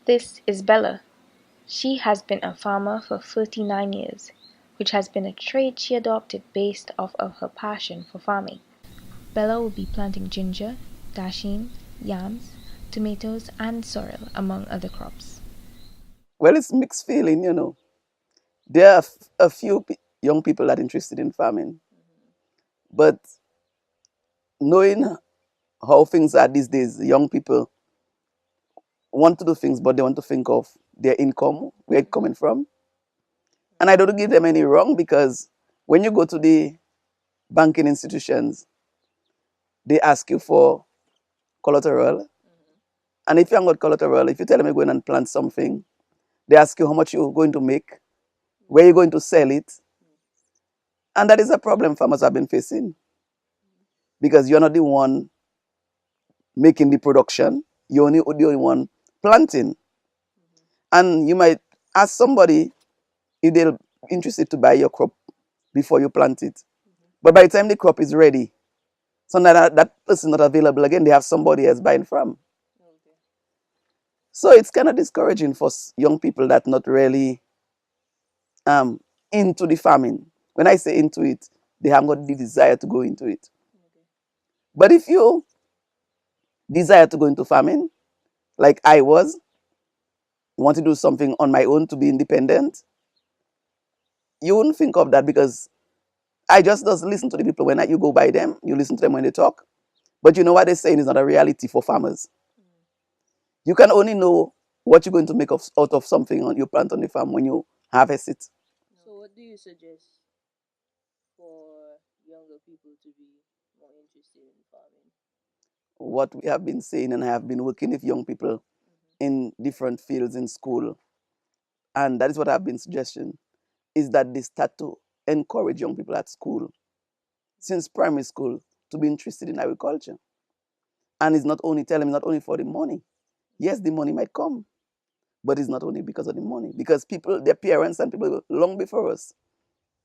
This is Bella. She has been a farmer for 39 years, which has been a trade she adopted based off of her passion for farming. Bella will be planting ginger, dasheen, yams, tomatoes, and sorrel, among other crops. Well, it's mixed feeling, you know. There are a few young people that are interested in farming, but knowing how things are these days, young people want to do things, but they want to think of their income, where it's coming from. And I don't give them any wrong because when you go to the banking institutions, they ask you for collateral. And if you haven't got collateral, if you tell them you're going and plant something, they ask you how much you're going to make, where you're going to sell it. And that is a problem farmers have been facing because you're not the one making the production, you're only the only one planting. And you might ask somebody if they're interested to buy your crop before you plant it. But by the time the crop is ready, so that person is not available again, they have somebody else buying from. So it's kind of discouraging for young people that not really into the farming. When I say into it, they haven't got the desire to go into it. But if you desire to go into farming, like I was, want to do something on my own to be independent, you wouldn't think of that because I just listen to the people when you go by them, you listen to them when they talk. But you know what they're saying is not a reality for farmers. You can only know what you're going to make out of something on you plant on the farm when you harvest it. So what do you suggest for younger people to be more interested in farming? What we have been saying, and I have been working with young people in different fields in school, and that is what I've been suggesting, is that they start to encourage young people at school, since primary school, to be interested in agriculture. And it's not only, tell them, it's not only for the money. Yes, the money might come, but it's not only because of the money. Because people, their parents and people long before us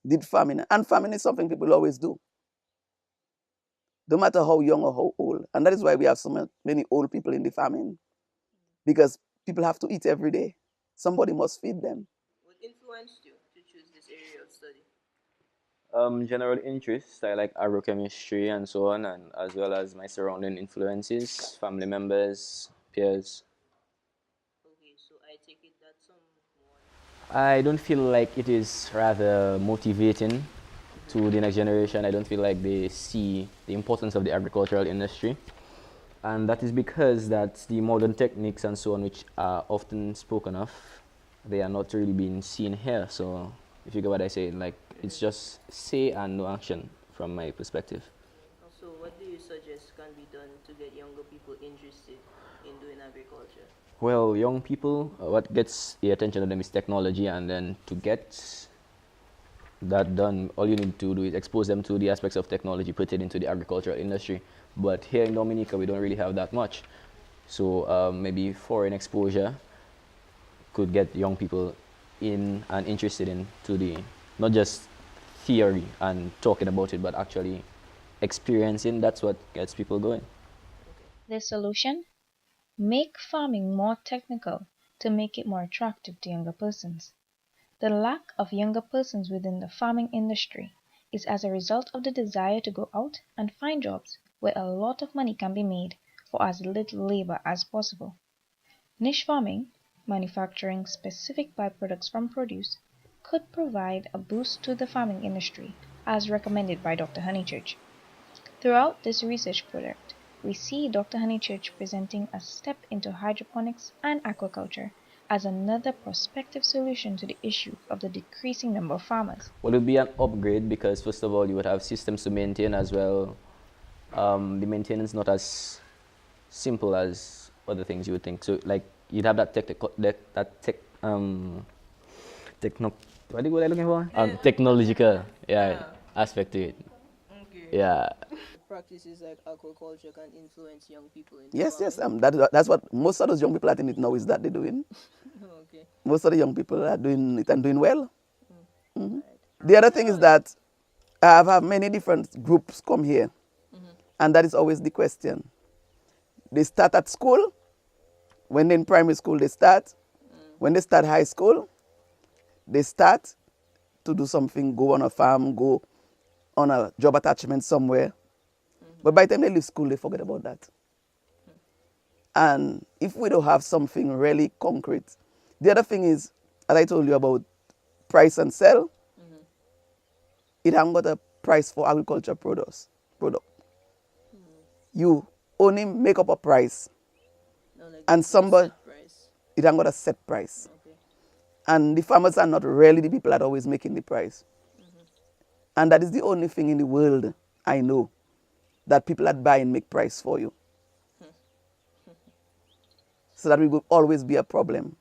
did farming. And farming is something people always do, no matter how young or how old. And that is why we have so many old people in the farming. Because people have to eat every day. Somebody must feed them. What influenced you to choose this area of study? General interests. I like agrochemistry and so on, and as well as my surrounding influences, family members, peers. Okay, so I take it that someone. I don't feel like it is rather motivating to the next generation. I don't feel like they see the importance of the agricultural industry. And that is because that the modern techniques and so on, which are often spoken of, they are not really being seen here. So if you get what I say, like it's just say and no action from my perspective. So what do you suggest can be done to get younger people interested in doing agriculture? Well, young people, what gets the attention of them is technology, and then to get that done, all you need to do is expose them to the aspects of technology pertaining to the agricultural industry. But here in Dominica, we don't really have that much. So maybe foreign exposure could get young people in and interested in to the, not just theory and talking about it, but actually experiencing. That's what gets people going. The solution? Make farming more technical to make it more attractive to younger persons. The lack of younger persons within the farming industry is as a result of the desire to go out and find jobs where a lot of money can be made for as little labor as possible. Niche farming, manufacturing specific byproducts from produce could provide a boost to the farming industry, as recommended by Dr. Honeychurch. Throughout this research project, we see Dr. Honeychurch presenting a step into hydroponics and aquaculture as another prospective solution to the issue of the decreasing number of farmers. Well, it would be an upgrade because, first of all, you would have systems to maintain as well. The maintenance not as simple as other things you would think. So, like, you'd have that what am I looking for? Technological, aspect to it. Okay. Yeah. Practices like aquaculture can influence young people in Yes, farming. that's what most of those young people are doing it now is that they're doing. Okay. Most of the young people are doing it and doing well. Right. The other thing is that I have had many different groups come here, and that is always the question. They start at school. When they're in primary school, they start. When they start high school, they start to do something, go on a farm, go on a job attachment somewhere. But by the time they leave school, they forget about that. And if we don't have something really concrete, the other thing is, as I told you about price and sell, it hasn't got a price for agriculture product. You only make up a price, No, like and there's no somebody, set price. it hasn't got a set price. Okay. And the farmers are not really the people that are always making the price. And that is the only thing in the world I know that people that buy and make price for you. So that will always be a problem.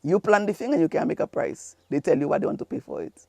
You plan the thing and you can't make a price. They tell you what they want to pay for it.